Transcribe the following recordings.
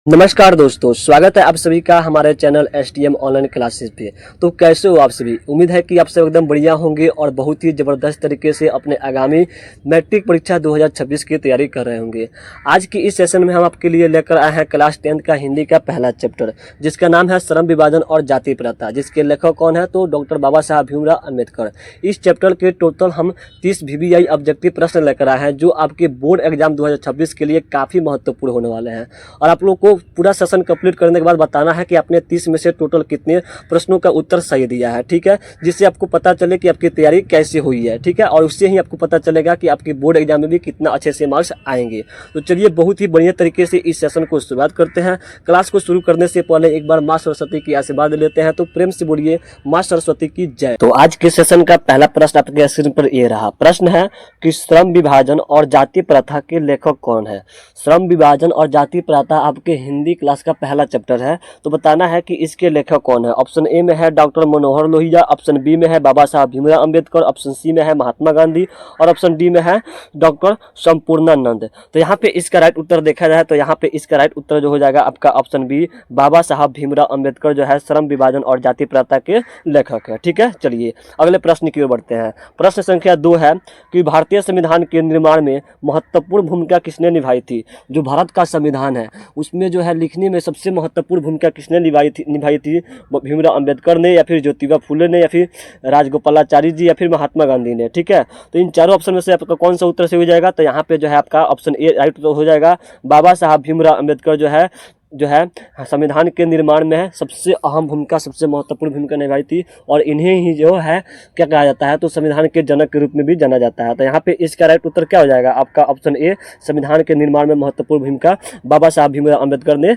नमस्कार दोस्तों, स्वागत है आप सभी का हमारे चैनल STM ऑनलाइन क्लासेस पे। तो कैसे हो आप सभी? उम्मीद है कि आप सब एकदम बढ़िया होंगे और बहुत ही ज़बरदस्त तरीके से अपने आगामी मैट्रिक परीक्षा 2026 की तैयारी कर रहे होंगे। आज की इस सेशन में हम आपके लिए लेकर आए हैं क्लास 10th का हिंदी का पहला चैप्टर, जिसका नाम है श्रम विभाजन और जाति प्रथा। जिसके लेखक कौन है? तो डॉक्टर बाबा साहब भीमराव अम्बेडकर। इस चैप्टर के टोटल हम 30 VVI ऑब्जेक्टिव प्रश्न लेकर आए हैं, जो आपके बोर्ड एग्जाम 2026 के लिए काफ़ी महत्वपूर्ण होने वाले हैं। और आप लोग को पूरा सेशन कंप्लीट करने के बाद बताना है कि आपने 30 में से टोटल कितने प्रश्नों का उत्तर सही दिया है, ठीक है, जिससे आपको पता चले कि आपकी तैयारी कैसे हुई है, ठीक है, और उससे ही आपको पता चलेगा कि आपके बोर्ड एग्जाम में भी कितना अच्छे से मार्क्स आएंगे। तो चलिए बहुत ही बढ़िया तरीके से इस सेशन को शुरुआत करते हैं। क्लास को शुरू करने से पहले एक बार माँ सरस्वती की आशीर्वाद लेते हैं, तो प्रेम से बोलिए माँ सरस्वती की जय। तो आज के सेशन का पहला प्रश्न आपके स्क्रीन पर ये रहा। प्रश्न है कि श्रम विभाजन और जाति प्रथा के लेखक कौन है? श्रम विभाजन और जाति प्रथा आपके हिंदी क्लास का पहला चैप्टर है। तो बताना है कि इसके लेखक कौन है। ऑप्शन ए में है doctor Manohar Lohia, option B में है बाबा साहब भीमराव अम्बेडकर, ऑप्शन सी में है महात्मा गांधी और ऑप्शन डी में है डॉक्टर संपूर्णानंद। तो यहाँ पे इसका राइट उत्तर देखा जाए तो यहाँ पे इसका राइट उत्तर जो हो जाएगा आपका ऑप्शन बी, बाबा साहब भीमराव अम्बेडकर जो है श्रम विभाजन और जाति प्रथा के लेखक है। ठीक है, चलिए अगले प्रश्न की ओर बढ़ते हैं। प्रश्न संख्या 2 है कि भारतीय संविधान के निर्माण में महत्वपूर्ण भूमिका किसने निभाई थी? जो भारत का संविधान है उसमें जो है लिखने में सबसे महत्वपूर्ण भूमिका किसने निभाई थी? भीमराव अम्बेडकर ने, या फिर ज्योतिबा फुले ने, या फिर राजगोपालाचारी जी, या फिर महात्मा गांधी ने। ठीक है, तो इन चारों ऑप्शन में से आपका कौन सा उत्तर से हो जाएगा? तो यहाँ पे जो है आपका ऑप्शन ए राइट हो जाएगा। बाबा साहब भीमराव अम्बेडकर जो है संविधान के निर्माण में सबसे अहम भूमिका, सबसे महत्वपूर्ण भूमिका निभाई थी, और इन्हें ही जो है क्या कहा जाता है? तो संविधान के जनक के रूप में भी जाना जाता है। तो यहाँ पे इसका राइट उत्तर क्या हो जाएगा? आपका ऑप्शन ए, संविधान के निर्माण में महत्वपूर्ण भूमिका बाबा साहब भीमराव अम्बेडकर ने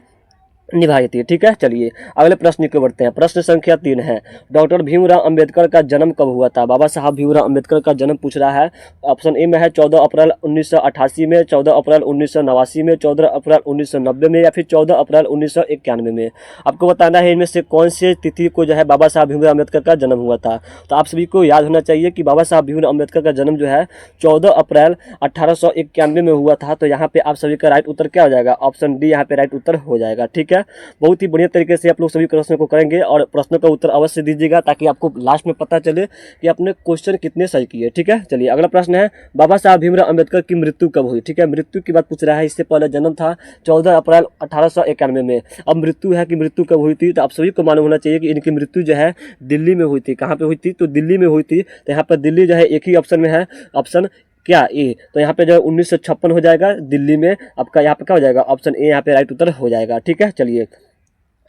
निभाई थी। ठीक है, चलिए अगले प्रश्न की बढ़ते हैं। प्रश्न संख्या 3 है, डॉक्टर भीमराव अम्बेडकर का जन्म कब हुआ था? बाबा साहब भीमराव अम्बेडकर का जन्म पूछ रहा है। ऑप्शन ए में है 14 अप्रैल 1988 में, 14 अप्रैल 1989 में, 14 अप्रैल 1990 में, या फिर 14 अप्रैल 1991 में। आपको बताना है इनमें से कौन सी तिथि को जो है बाबा साहब भीमराव अम्बेडकर का जन्म हुआ था। तो आप सभी को याद होना चाहिए कि बाबा साहब भीमराव अम्बेडकर का जन्म जो है 14 अप्रैल 1891 में हुआ था। तो यहाँ पे आप सभी का राइट उत्तर क्या हो जाएगा? ऑप्शन डी यहाँ पे राइट उत्तर हो जाएगा। ठीक है, बहुत ही बढ़िया तरीके से आप लोग सभी प्रश्नों को करेंगे और प्रश्नों का उत्तर अवश्य दीजिएगा, ताकि आपको लास्ट में पता चले कि आपने क्वेश्चन कितने सही किए। ठीक है, चलिए अगला प्रश्न है, बाबा साहब भीमराव अम्बेडकर की मृत्यु कब हुई? ठीक है, मृत्यु की बात पूछ रहा है। इससे पहले जन्म था 14 अप्रैल 1891 में। अब मृत्यु है कि मृत्यु कब हुई थी? तो आप सभी को मालूम होना चाहिए कि इनकी मृत्यु जो है दिल्ली में हुई थी। कहाँ पे हुई थी? तो दिल्ली में हुई थी। तो यहाँ पर दिल्ली जो है एक ही ऑप्शन में है, ऑप्शन क्या ए। तो यहाँ पे जो है 1956 हो जाएगा दिल्ली में। आपका यहाँ पे क्या हो जाएगा? ऑप्शन ए यहाँ पे राइट उत्तर हो जाएगा। ठीक है, चलिए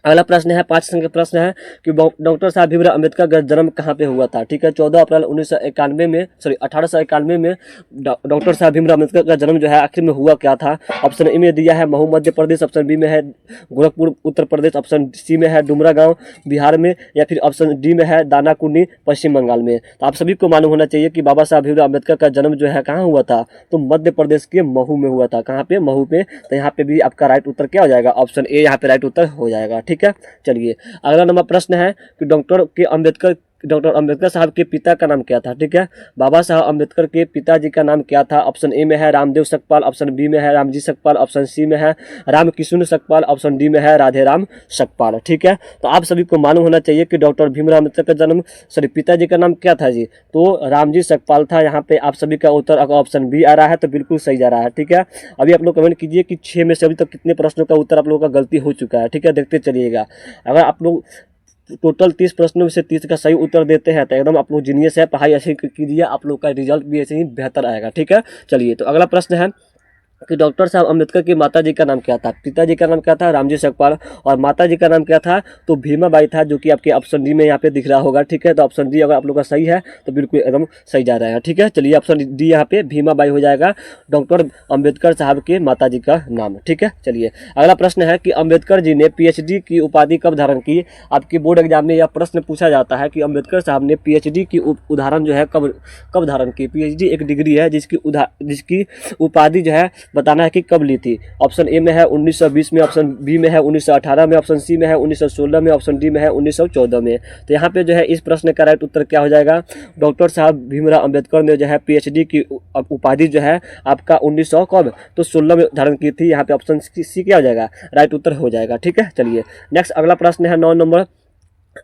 अगला प्रश्न है, 5 संख्या प्रश्न है कि डॉक्टर साहब भीमराव अम्बेडकर का जन्म कहाँ पे हुआ था? ठीक है, 14 अप्रैल 1991 में, 1891 में डॉक्टर साहब भीमराव अम्बेडकर का जन्म जो है आखिर में हुआ क्या था? ऑप्शन ए में दिया है महू मध्य प्रदेश, ऑप्शन बी में है गोरखपुर उत्तर प्रदेश, ऑप्शन सी में है डुमरा गांव बिहार में, या फिर ऑप्शन डी में है दानाकुनी पश्चिम बंगाल में। तो आप सभी को मालूम होना चाहिए कि बाबा साहब भीमराव अम्बेडकर का जन्म जो है कहाँ हुआ था? तो मध्य प्रदेश के महू में हुआ था। कहाँ पे? महू पे। तो यहाँ पे भी आपका राइट उत्तर क्या हो जाएगा? ऑप्शन ए यहाँ पे राइट उत्तर हो जाएगा। ठीक है, चलिए अगला नंबर प्रश्न है कि डॉक्टर अम्बेडकर साहब के पिता का नाम क्या था? ठीक है, बाबा साहब अम्बेडकर के पिताजी का नाम क्या था? ऑप्शन ए में है रामदेव सकपाल, ऑप्शन बी में है रामजी सकपाल, ऑप्शन सी में है रामकिशुन सकपाल, ऑप्शन डी में है राधेराम सकपाल। ठीक है, तो आप सभी को मालूम होना चाहिए कि डॉक्टर भीमराव अम्बेडकर का पिताजी का नाम क्या था जी? तो रामजी सकपाल था। यहाँ पे आप सभी का उत्तर अगर ऑप्शन बी आ रहा है तो बिल्कुल सही जा रहा है। ठीक है, अभी आप लोग कमेंट कीजिए कि 6 में से अभी तक कितने प्रश्नों का उत्तर आप लोगों का गलती हो चुका है। ठीक है, देखते चलिएगा। अगर आप लोग टोटल 30 प्रश्नों में से 30 का सही उत्तर देते हैं तो एकदम आप लोग जीनियस है। पढ़ाई ऐसे कीजिए, आप लोग का रिजल्ट भी ऐसे ही बेहतर आएगा। ठीक है, चलिए तो अगला प्रश्न है कि डॉक्टर साहब अम्बेडकर की माता जी का नाम क्या था? पिताजी का नाम क्या था? रामजी सकपाल, और माता जी का नाम क्या था? तो भीमाबाई था, जो कि आपके ऑप्शन डी में यहाँ पे दिख रहा होगा। ठीक है, तो ऑप्शन डी अगर आप लोग का सही है तो बिल्कुल एकदम सही जा रहा है। ठीक है, चलिए ऑप्शन डी यहाँ पे भीमाबाई हो जाएगा, डॉक्टर अम्बेडकर साहब के माता जी का नाम। ठीक है, चलिए अगला प्रश्न है कि अम्बेडकर जी ने PhD की उपाधि कब धारण की? आपके बोर्ड एग्जाम में यह प्रश्न पूछा जाता है कि अम्बेडकर साहब ने PhD की उदाहरण जो है कब धारण की? PhD एक डिग्री है जिसकी उपाधि जो है बताना है कि कब ली थी। ऑप्शन ए में है 1920 में, ऑप्शन बी में है 1918 में, ऑप्शन सी में है 1916 में, ऑप्शन डी में है 1914 में। तो यहाँ पे जो है इस प्रश्न का राइट उत्तर क्या हो जाएगा, डॉक्टर साहब भीमराव अंबेडकर ने जो है पीएचडी की उपाधि जो है आपका 1900 कब, तो 16 में धारण की थी। यहाँ पे ऑप्शन सी क्या हो जाएगा, राइट उत्तर हो जाएगा। ठीक है, चलिए नेक्स्ट अगला प्रश्न है 9 नंबर।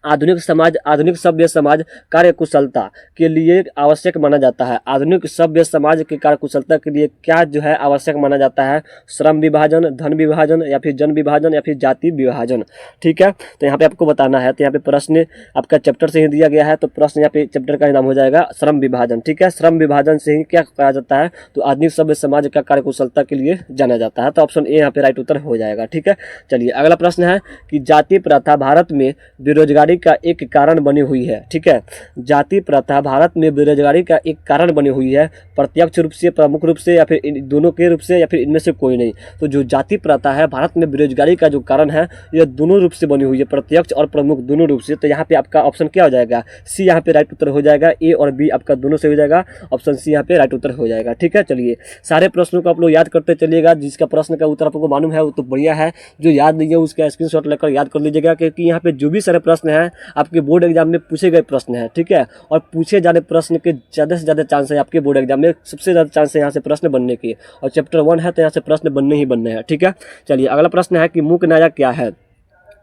आधुनिक समाज, आधुनिक सभ्य समाज कार्यकुशलता के लिए आवश्यक माना जाता है। आधुनिक सभ्य समाज के कार्यकुशलता के लिए क्या जो है आवश्यक माना जाता है, श्रम विभाजन, धन विभाजन, या फिर जन विभाजन, या फिर जाति विभाजन। ठीक है, तो यहाँ पे आपको बताना है। तो यहाँ पे प्रश्न आपका चैप्टर से ही दिया गया है, तो प्रश्न यहाँ पे चैप्टर का नाम हो जाएगा श्रम विभाजन। ठीक है, श्रम विभाजन से ही क्या कहा जाता है, तो आधुनिक सभ्य समाज का कार्यकुशलता के लिए जाना जाता है। तो ऑप्शन ए यहाँ पे राइट उत्तर हो जाएगा। ठीक है, चलिए अगला प्रश्न है कि जाति प्रथा भारत में बेरोजगारी का एक कारण बनी हुई है। ठीक है, जाति प्रथा भारत में बेरोजगारी का एक कारण बनी हुई है, प्रत्यक्ष रूप से, प्रमुख रूप से, या फिर इन दोनों के रूप से, या फिर इनमें से कोई नहीं। तो जो जाति प्रथा है भारत में बेरोजगारी का जो कारण है, यह दोनों रूप से बनी हुई है, प्रत्यक्ष और प्रमुख दोनों रूप से। तो यहाँ पे आपका ऑप्शन क्या हो जाएगा, सी यहाँ पे राइट उत्तर हो जाएगा। ए और बी आपका दोनों से हो जाएगा, ऑप्शन सी यहाँ पे राइट उत्तर हो जाएगा। ठीक है, चलिए सारे प्रश्नों को आप लोग याद करते चलिएगा। जिसका प्रश्न का उत्तर आपको मालूम है वो तो बढ़िया है, जो याद नहीं है उसका स्क्रीनशॉट लेकर याद कर लीजिएगा, क्योंकि यहाँ पे जो भी सारे प्रश्न हैं आपके बोर्ड एग्जाम में पूछे गए प्रश्न है। ठीक है, और पूछे जाने प्रश्न के ज़्यादा से ज़्यादा चांस है आपके बोर्ड एग्जाम में, सबसे ज़्यादा चांस है यहाँ से प्रश्न बनने की, और चैप्टर 1 है तो यहाँ से प्रश्न बनने ही बनने हैं। ठीक है, चलिए अगला प्रश्न है कि मूक नायक क्या है।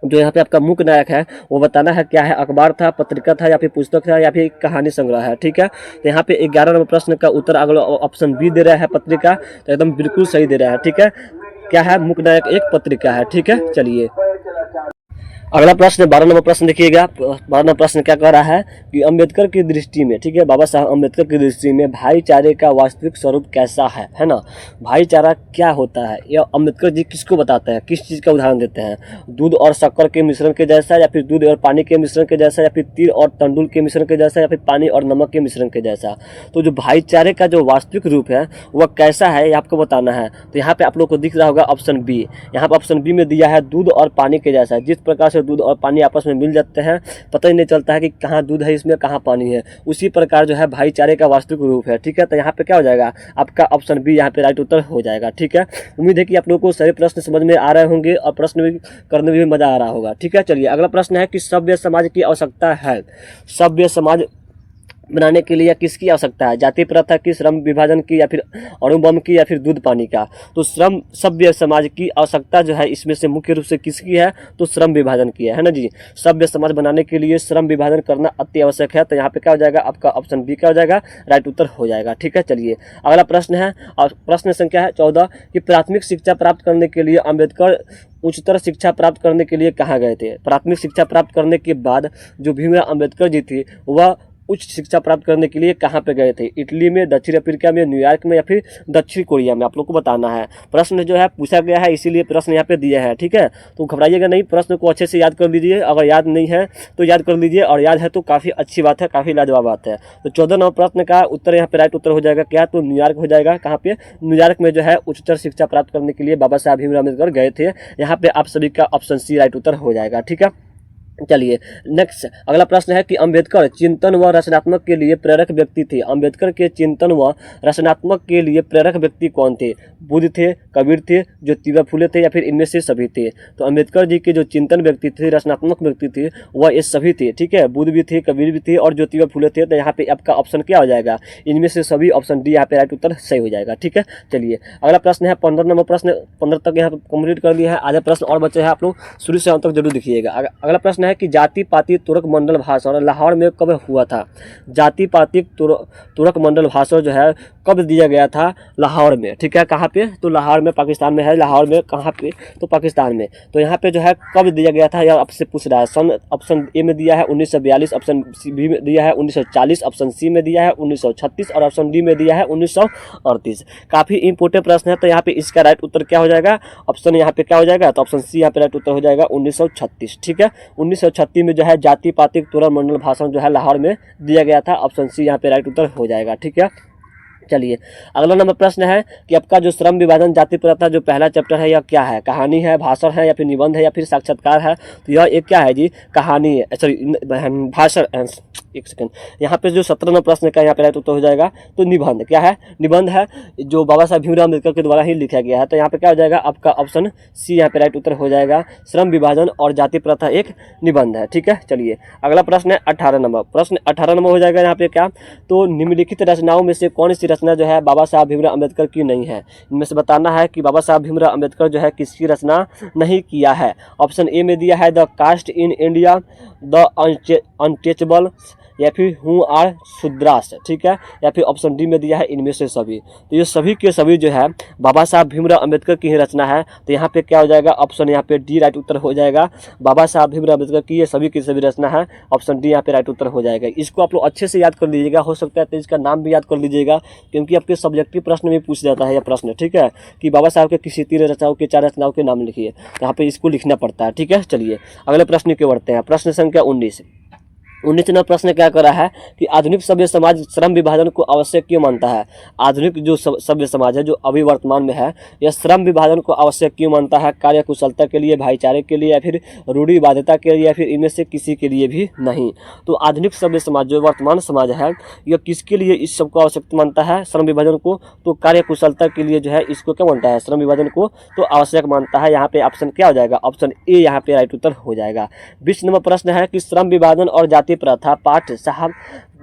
जो यहाँ पे आपका मूक नायक है वो बताना है क्या है, अखबार था, पत्रिका था, या फिर पुस्तक था, या फिर कहानी संग्रह है। ठीक है, तो यहाँ पे 11 नंबर प्रश्न का उत्तर अगला ऑप्शन बी दे रहा है, पत्रिका। तो एकदम बिल्कुल सही दे रहा है। ठीक है, क्या है, मूक नायक एक पत्रिका है। ठीक है, चलिए अगला प्रश्न 12 नंबर प्रश्न देखिएगा। 12 नंबर प्रश्न क्या कह रहा है कि अम्बेडकर की दृष्टि में, ठीक है, बाबा साहब अम्बेडकर की दृष्टि में भाईचारे का वास्तविक स्वरूप कैसा है ना। भाईचारा क्या होता है, यह अम्बेडकर जी किसको बताते हैं, किस चीज़ का उदाहरण देते हैं, दूध और शक्कर के मिश्रण के जैसा, या फिर दूध और पानी के मिश्रण के जैसा, या फिर तिल और तंडुल के मिश्रण के जैसा, या फिर पानी और नमक के मिश्रण के जैसा। तो जो भाईचारे का जो वास्तविक रूप है वह कैसा है ये आपको बताना है। तो यहाँ पे आप लोग को दिख रहा होगा ऑप्शन बी। यहाँ पे ऑप्शन बी में दिया है दूध और पानी के जैसा। जिस प्रकार से दूध और पानी आपस में मिल जाते हैं, पता ही नहीं चलता है कि कहाँ दूध है इसमें, कहाँ पानी है, उसी प्रकार जो है भाईचारे का वास्तविक रूप है। ठीक है, तो यहाँ पे क्या हो जाएगा, आपका ऑप्शन बी यहाँ पे राइट उत्तर हो जाएगा। ठीक है, उम्मीद है कि आप लोगों को सारे प्रश्न समझ में आ रहे होंगे और प्रश्न भी करने में भी मजा आ रहा होगा। ठीक है, चलिए अगला प्रश्न है कि सभ्य समाज की आवश्यकता है। सभ्य समाज बनाने के लिए किसकी आवश्यकता है, जाति प्रथा की, श्रम विभाजन की, या फिर अणुबम की, या फिर दूध पानी का। तो श्रम सभ्य समाज की आवश्यकता जो है इसमें से मुख्य रूप से किसकी है, तो श्रम विभाजन की है ना जी। सभ्य समाज बनाने के लिए श्रम विभाजन करना अति आवश्यक है। तो यहाँ पे क्या हो जाएगा, आपका ऑप्शन बी क्या हो जाएगा, राइट उत्तर हो जाएगा। ठीक है, चलिए अगला प्रश्न है और प्रश्न संख्या है 14 कि प्राथमिक शिक्षा प्राप्त करने के लिए अम्बेडकर उच्चतर शिक्षा प्राप्त करने के लिए कहाँ गए थे। प्राथमिक शिक्षा प्राप्त करने के बाद जो भीमराव अम्बेडकर जी थी वह उच्च शिक्षा प्राप्त करने के लिए कहाँ पे गए थे, इटली में, दक्षिण अफ्रीका में, न्यूयॉर्क में, या फिर दक्षिण कोरिया में। आप लोग को बताना है। प्रश्न जो है पूछा गया है इसीलिए प्रश्न यहाँ पे दिया है। ठीक है, तो घबराइएगा नहीं, प्रश्न को अच्छे से याद कर लीजिए। अगर याद नहीं है तो याद कर लीजिए, और याद है तो काफ़ी अच्छी बात है, काफ़ी लाजवाब बात है। तो 14 नंबर प्रश्न का उत्तर यहाँ पे राइट उत्तर हो जाएगा क्या, तो न्यूयॉर्क हो जाएगा। कहाँ पे, न्यूयॉर्क में जो है उच्चतर शिक्षा प्राप्त करने के लिए बाबा साहब भीमराव अम्बेडकर गए थे। यहाँ पे आप सभी का ऑप्शन सी राइट उत्तर हो जाएगा। ठीक है, चलिए नेक्स्ट अगला प्रश्न है कि अंबेडकर चिंतन व रचनात्मक के लिए प्रेरक व्यक्ति थे। अंबेडकर के चिंतन व रचनात्मक के लिए प्रेरक व्यक्ति कौन थे, बुद्ध थे, कबीर थे, ज्योतिबा फुले थे, या फिर इनमें से सभी थे। तो अंबेडकर जी के जो चिंतन व्यक्ति थे, रचनात्मक व्यक्ति थे, वह ये सभी थे। ठीक है, बुद्ध भी थे, कबीर भी थे, और ज्योतिबा फुले थे। तो यहाँ पे आपका ऑप्शन क्या हो जाएगा, इनमें से सभी, ऑप्शन डी यहाँ पे राइट उत्तर सही हो जाएगा। ठीक है, चलिए अगला प्रश्न है 15 नंबर प्रश्न। 15 तक यहाँ पे कंप्लीट कर लिया है, आधा प्रश्न और बचे हैं, आप लोग शुरू से अंत तक जरूर देखिएगा। अगला प्रश्न है कि जाति पाति तुरक मंडल भाषण लाहौर में कब हुआ था। जाति पाति तुरक मंडल भाषण जो है कब दिया गया था, लाहौर में। ठीक है, कहाँ पे, तो लाहौर में, पाकिस्तान में है। लाहौर में कहाँ पे, तो पाकिस्तान में। तो यहाँ पे जो है कब दिया गया था यह आपसे पूछ रहा है। सन ऑप्शन ए में दिया है 1942, ऑप्शन बी में दिया है 1940, ऑप्शन सी में दिया है 1936, और ऑप्शन डी में दिया है 1938। काफ़ी इंपोर्टेंट प्रश्न है। तो यहाँ पे इसका राइट उत्तर क्या हो जाएगा, ऑप्शन यहाँ पे क्या हो जाएगा, तो ऑप्शन सी यहाँ पे राइट उत्तर हो जाएगा 1936। ठीक है, 1936 में जो है जाति पातिक तुरक मंडल भाषण जो है लाहौर में दिया गया था। ऑप्शन सी यहाँ पे राइट उत्तर हो जाएगा। ठीक है, चलिए अगला नंबर प्रश्न है कि आपका जो श्रम विभाजन जाति प्रथा जो पहला चैप्टर है यह क्या है, कहानी है, भाषण है, या फिर निबंध है, या फिर साक्षात्कार है। तो यह एक क्या है जी, कहानी है, सॉरी भाषण, एक सेकंड, यहाँ पे जो 17 नंबर प्रश्न का यहाँ पे राइट उत्तर हो जाएगा तो निबंध क्या है, निबंध है जो बाबा साहब भीमराव अम्बेडकर के द्वारा ही लिखा गया है। तो यहाँ पे क्या हो जाएगा आपका ऑप्शन सी यहाँ पे राइट उत्तर हो जाएगा। श्रम विभाजन और जाति प्रथा एक निबंध है। ठीक है, चलिए अगला प्रश्न है 18 नंबर। प्रश्न 18 नंबर हो जाएगा यहाँ पे क्या, तो निम्नलिखित रचनाओं में से कौन सी रचना जो है बाबा साहब भीमराव अम्बेडकर की नहीं है। इनमें से बताना है कि बाबा साहब भीमराव अम्बेडकर जो है किसकी रचना नहीं किया है। ऑप्शन ए में दिया है the caste in India, the untouchable, या फिर हु आर शूद्रास, ठीक है, या फिर ऑप्शन डी में दिया है इनमें से सभी। तो ये सभी के सभी जो है बाबा साहब भीमराव अम्बेडकर की ही रचना है। तो यहाँ पे क्या हो जाएगा, ऑप्शन यहाँ पे डी राइट उत्तर हो जाएगा। बाबा साहब भीमराव अम्बेडकर की ये सभी की सभी रचना है, ऑप्शन डी यहाँ पे राइट उत्तर हो जाएगा। इसको आप लोग अच्छे से याद कर लीजिएगा, हो सकता है तो इसका नाम भी याद कर लीजिएगा, क्योंकि आपके सब्जेक्टिव प्रश्न में पूछ जाता है यह प्रश्न। ठीक है, कि बाबा साहब के किसी 3 रचनाओं के 4 रचनाओं के नाम लिखिए, तो यहाँ पे इसको लिखना पड़ता है। ठीक है, चलिए अगले प्रश्न की बढ़ते हैं। प्रश्न संख्या 19 नंबर प्रश्न क्या कर रहा है कि आधुनिक सभ्य समाज श्रम विभाजन को आवश्यक क्यों मानता है। आधुनिक जो सभ्य समाज है जो अभी वर्तमान में है, यह श्रम विभाजन को आवश्यक क्यों मानता है। कार्य कुशलता के लिए, भाईचारे के लिए, या फिर रूढ़िवादिता के लिए, या फिर इनमें से किसी के लिए भी नहीं। तो आधुनिक सभ्य समाज जो वर्तमान समाज है, यह किसके लिए इस सबको आवश्यक मानता है, श्रम विभाजन को। तो कार्य कुशलता के लिए जो है इसको क्या मानता है, श्रम विभाजन को तो आवश्यक मानता है। यहाँ पे ऑप्शन क्या हो जाएगा, ऑप्शन ए यहाँ पे राइट उत्तर हो जाएगा। 20 नंबर प्रश्न है कि श्रम विभाजन और जाति प्रथा पाठ साहब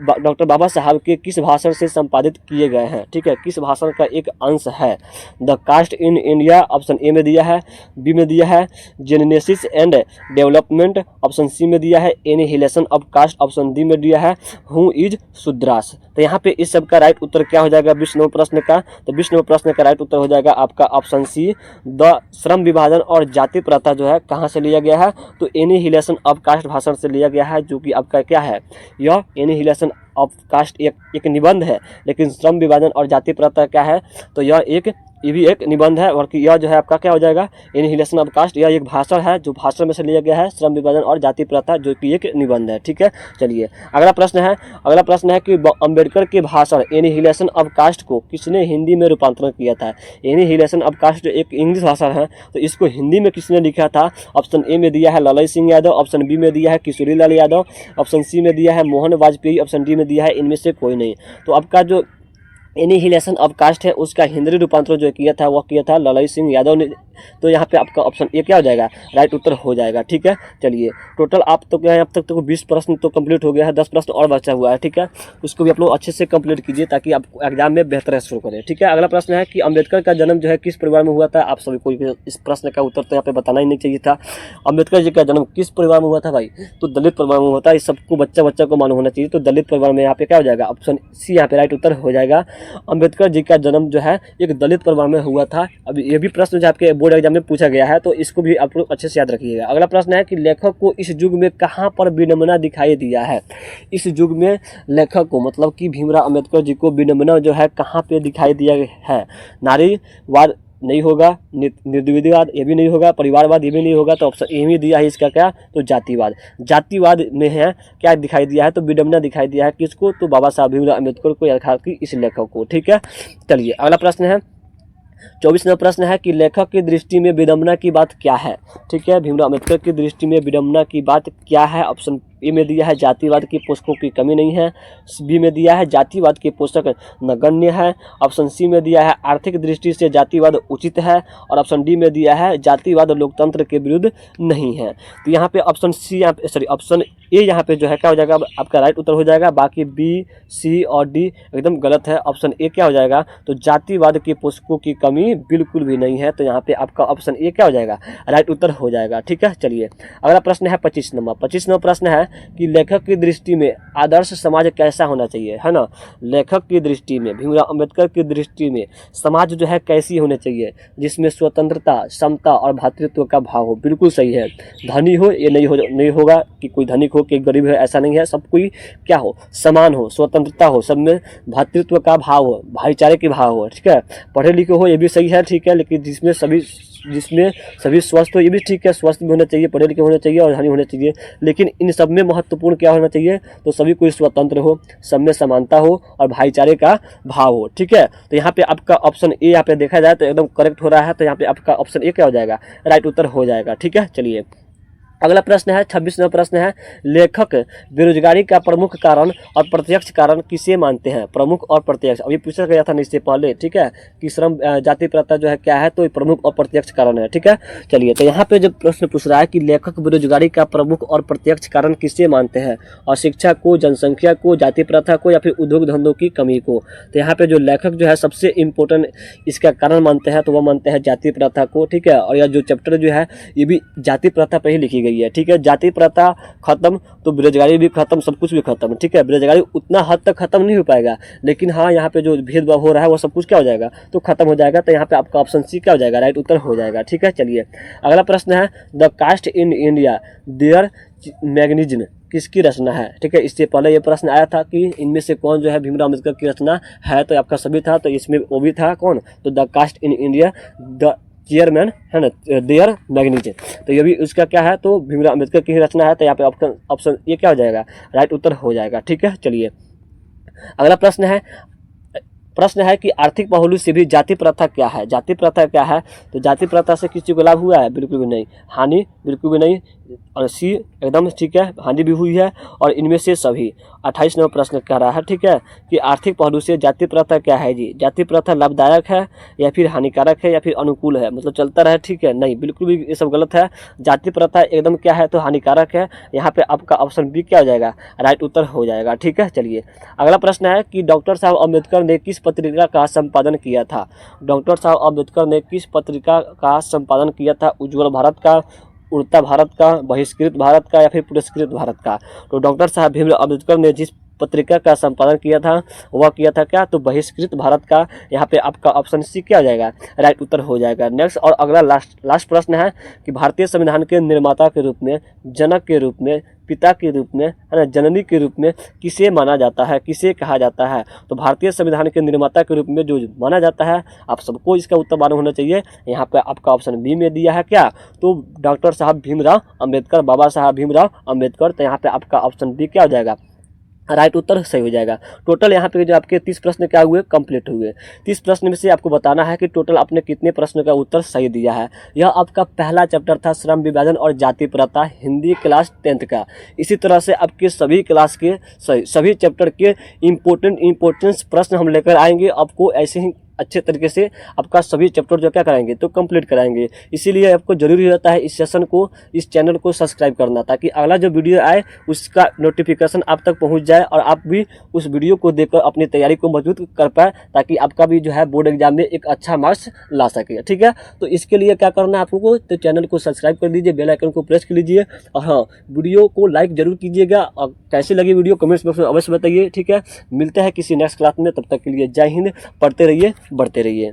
डॉक्टर बाबा साहब के किस भाषण से संपादित किए गए हैं। ठीक है, किस भाषण का एक अंश है। The caste in India, option A में दिया है, बी में दिया है genesis and development, option C में दिया है annihilation of caste, option D में दिया है हु इज शूद्रास। तो यहाँ पे इस सब का राइट उत्तर क्या हो जाएगा 20 नंबर प्रश्न का। तो 20 नंबर प्रश्न का राइट उत्तर हो जाएगा आपका ऑप्शन सी, द श्रम विभाजन और जाति प्रथा जो है कहाँ से लिया गया है, तो एनिहिलेशन ऑफ कास्ट भाषण से लिया गया है, जो कि आपका क्या है, यह एनिहिलेशन ऑफ कास्ट एक निबंध है। लेकिन श्रम विभाजन और जाति प्रथा क्या है, तो ये भी एक निबंध है, और यह जो है आपका क्या हो जाएगा एनिहिलेशन ऑफ कास्ट, यह एक भाषण है जो भाषण में से लिया गया है, श्रम विभाजन और जाति प्रथा जो कि एक निबंध है। ठीक है, चलिए अगला प्रश्न है कि अम्बेडकर के भाषण एनिहिलेशन ऑफ कास्ट को किसने हिंदी में रूपांतरण किया था। एनिहिलेशन ऑफ कास्ट एक इंग्लिश भाषा है, तो इसको हिंदी में किसने लिखा था। ऑप्शन ए में दिया है ललई सिंह यादव, ऑप्शन बी में दिया है किशोरी लाल यादव, ऑप्शन सी में दिया है मोहन वाजपेयी, ऑप्शन डी में दिया है इनमें से कोई नहीं। तो आपका जो एनिहिलेशन ऑफ कास्ट है उसका हिंदी रूपांतरण जो किया था वह किया था ललई सिंह यादव ने। तो यहाँ पे आपका ऑप्शन ए क्या हो जाएगा, राइट उत्तर हो जाएगा। ठीक है, चलिए टोटल आप तो क्या है अब तक तो 20 प्रश्न तो कंप्लीट हो गया है, 10 प्रश्न और बचा हुआ है। ठीक है, उसको भी आप लोग अच्छे से कंप्लीट कीजिए ताकि आप एग्जाम में बेहतर शुरू करें। ठीक है, अगला प्रश्न है कि अम्बेडकर का जन्म जो है किस परिवार में हुआ था। आप सभी को इस प्रश्न का उत्तर तो यहाँ पे बताना ही नहीं चाहिए था। अम्बेडकर जी का जन्म किस परिवार में हुआ था भाई, तो दलित परिवार में हुआ था। इस सबको बच्चा को मालूम होना चाहिए। तो दलित परिवार में यहाँ पे क्या हो जाएगा, ऑप्शन सी यहाँ पे राइट उत्तर हो जाएगा। अम्बेडकर जी का जन्म जो है एक दलित परिवार में हुआ था। अब ये भी प्रश्न जो आपके बोर्ड एग्जाम में पूछा गया है, तो इसको भी आप लोग अच्छे से याद रखिएगा। अगला प्रश्न है कि लेखक को इस युग में कहाँ पर विडंबना दिखाई दिया है। इस युग में लेखक को मतलब कि भीमराव अम्बेडकर जी को विडंबना जो है कहाँ पे दिखाई दिया है। नारीवाद नहीं होगा, निर्द्विवाद ये भी नहीं होगा, परिवारवाद ये भी नहीं होगा। तो ऑप्शन ए में दिया है इसका क्या, तो जातिवाद में है क्या दिखाई दिया है, तो विडंबना दिखाई दिया है किसको, तो बाबा साहब भीमराव अम्बेडकर को, अर्थात कि इस लेखक को। ठीक है, चलिए अगला प्रश्न है 24 नंबर प्रश्न है कि लेखक की दृष्टि में विडंबना की बात क्या है। ठीक है, भीमराव अम्बेडकर की दृष्टि में विडंबना की बात क्या है। ऑप्शन ए में दिया है जातिवाद के पोषकों की कमी नहीं है, बी में दिया है जातिवाद के पोषक नगण्य है, ऑप्शन सी में दिया है आर्थिक दृष्टि से जातिवाद उचित है, और ऑप्शन डी में दिया है जातिवाद लोकतंत्र के विरुद्ध नहीं है। तो यहाँ पे ऑप्शन ए यहाँ पे जो है क्या हो जाएगा, आपका राइट उत्तर हो जाएगा। बाकी बी, सी और डी एकदम गलत है। ऑप्शन ए क्या हो जाएगा, तो जातिवाद के पोषकों की कमी बिल्कुल भी नहीं है। तो यहाँ पे आपका ऑप्शन ए क्या हो जाएगा, राइट उत्तर हो जाएगा। ठीक है, चलिए अगला प्रश्न है 25 नंबर प्रश्न है कि लेखक की दृष्टि में आदर्श समाज कैसा होना चाहिए, है ना। लेखक की दृष्टि में, भीमराव अम्बेडकर की दृष्टि में समाज जो है कैसी होनी चाहिए, जिसमें स्वतंत्रता, समता और भ्रातृत्व का भाव हो। बिल्कुल सही है, धनी हो ये नहीं होगा कि कोई धनिक हो कि गरीब है, ऐसा नहीं है। सब कोई क्या हो, समान हो, स्वतंत्रता हो, सब में भ्रातृत्व का भाव हो, भाईचारे के भाव हो। ठीक है, पढ़े लिखे हो ये भी सही है, ठीक है, लेकिन जिसमें सभी स्वस्थ हो ये भी ठीक है, स्वस्थ भी होना चाहिए, पढ़े लिखे होने चाहिए और धनी होने चाहिए। लेकिन इन सब में महत्वपूर्ण क्या होना चाहिए, तो सभी कोई स्वतंत्र हो, सब में समानता हो और भाईचारे का भाव हो। ठीक है, तो यहाँ पे आपका ऑप्शन ए यहाँ पे देखा जाए तो एकदम करेक्ट हो रहा है। तो यहाँ पे आपका ऑप्शन ए क्या हो जाएगा, राइट उत्तर हो जाएगा। ठीक है, चलिए अगला प्रश्न है 26वां प्रश्न है, लेखक बेरोजगारी का प्रमुख कारण और प्रत्यक्ष कारण किसे मानते हैं? प्रमुख और प्रत्यक्ष अभी पूछा गया था इससे पहले, ठीक है, कि श्रम जाति प्रथा जो है क्या है, तो ये प्रमुख और प्रत्यक्ष कारण है, ठीक है। चलिए, तो यहाँ पे जो प्रश्न पूछ रहा है कि लेखक बेरोजगारी का प्रमुख और प्रत्यक्ष कारण किसे मानते हैं, और शिक्षा को, जनसंख्या को, जाति प्रथा को, या फिर उद्योग धंधों की कमी को। तो यहाँ पे जो लेखक जो है सबसे इम्पोर्टेंट इसका कारण मानते हैं, तो वो मानते हैं जाति प्रथा को, ठीक है। और यह जो चैप्टर जो है ये भी जाति प्रथा पर ही लिखी गई है, ठीक है। जाति प्रथा खत्म तो बेरोजगारी भी खत्म, सब कुछ भी खत्म, ठीक है। बेरोजगारी उतना हद तक खत्म नहीं हो पाएगा, लेकिन हाँ यहाँ पे जो भेदभाव हो रहा है वो सब कुछ क्या हो जाएगा, तो खत्म हो जाएगा। तो यहाँ पे आपका ऑप्शन सी क्या हो जाएगा, राइट उत्तर हो जाएगा, ठीक है। चलिए, अगला प्रश्न है, the caste in India their mechanism किसकी रचना है, ठीक है। इससे पहले ये प्रश्न आया था कि इनमें से कौन जो है भीमराव अम्बेडकर की रचना है, तो आपका सभी था, तो इसमें वो भी था कौन, तो the caste in India the chairman है ना, देयर मैग्निज्म। तो ये भी उसका क्या है, तो भीमराव अम्बेडकर की ही रचना है। तो यहाँ पे ऑप्शन ये क्या हो जाएगा, राइट उत्तर हो जाएगा, ठीक है। चलिए, अगला प्रश्न है कि आर्थिक पहलू से भी जाति प्रथा क्या है। जाति प्रथा क्या है, तो जाति प्रथा से किसी को लाभ हुआ है, बिल्कुल भी नहीं, हानि बिल्कुल भी नहीं, और सी एकदम ठीक है, हानि भी हुई है, और इनमें से सभी। 28वां प्रश्न कह रहा है, ठीक है, कि आर्थिक पहलू से जाति प्रथा क्या है जी। जाति प्रथा लाभदायक है या फिर हानिकारक है या फिर अनुकूल है, मतलब चलता रहे, ठीक है, नहीं, बिल्कुल भी ये सब गलत है। जाति प्रथा एकदम क्या है, तो हानिकारक है। यहाँ पे आपका ऑप्शन बी क्या हो जाएगा, राइट उत्तर हो जाएगा, ठीक है। चलिए, अगला प्रश्न है कि डॉक्टर साहब अम्बेडकर ने किस पत्रिका का संपादन किया था। डॉक्टर साहब अम्बेडकर ने किस पत्रिका का संपादन किया था, उज्ज्वल भारत का, उड़ता भारत का, बहिष्कृत भारत का, या फिर पुरस्कृत भारत का। तो डॉक्टर साहब भीमराव अम्बेडकर ने जिस पत्रिका का संपादन किया था वह किया था क्या, तो बहिष्कृत भारत का। यहाँ पे आपका ऑप्शन सी क्या हो जाएगा, राइट उत्तर हो जाएगा। नेक्स्ट और अगला लास्ट प्रश्न है कि भारतीय संविधान के निर्माता के रूप में, जनक के रूप में, पिता के रूप में, है ना, जननी के रूप में किसे माना जाता है, किसे कहा जाता है। तो भारतीय संविधान के निर्माता के रूप में जो माना जाता है, आप सबको इसका उत्तर मालूम होना चाहिए। यहाँ पे आपका ऑप्शन बी में दिया है क्या, तो डॉक्टर साहब भीमराव अम्बेडकर, बाबा साहब भीमराव अम्बेडकर। तो यहाँ पे आपका ऑप्शन बी क्या हो जाएगा, राइट उत्तर सही हो जाएगा। टोटल यहाँ पे जो आपके 30 प्रश्न क्या हुए, कंप्लीट हुए। 30 प्रश्न में से आपको बताना है कि टोटल आपने कितने प्रश्न का उत्तर सही दिया है। यह आपका पहला चैप्टर था श्रम विभाजन और जाति प्रथा, हिंदी क्लास 10th का। इसी तरह से आपके सभी क्लास के सभी चैप्टर के इम्पोर्टेंस प्रश्न हम लेकर आएंगे आपको, ऐसे ही अच्छे तरीके से आपका सभी चैप्टर जो क्या कराएंगे, तो कंप्लीट कराएंगे। इसीलिए आपको जरूरी रहता है इस सेशन को, इस चैनल को सब्सक्राइब करना, ताकि अगला जो वीडियो आए उसका नोटिफिकेशन आप तक पहुंच जाए और आप भी उस वीडियो को देखकर अपनी तैयारी को मजबूत कर पाए, ताकि आपका भी जो है बोर्ड एग्जाम में एक अच्छा मार्क्स ला सके, ठीक है। तो इसके लिए क्या करना है आपको, तो चैनल को सब्सक्राइब कर दीजिए, बेल आइकन को प्रेस कर लीजिए, और हाँ, वीडियो को लाइक जरूर कीजिएगा, और कैसी लगी वीडियो कमेंट्स बॉक्स में अवश्य बताइए, ठीक है। मिलते हैं किसी नेक्स्ट क्लास में, तब तक के लिए जय हिंद, पढ़ते रहिए, बढ़ते रहिए।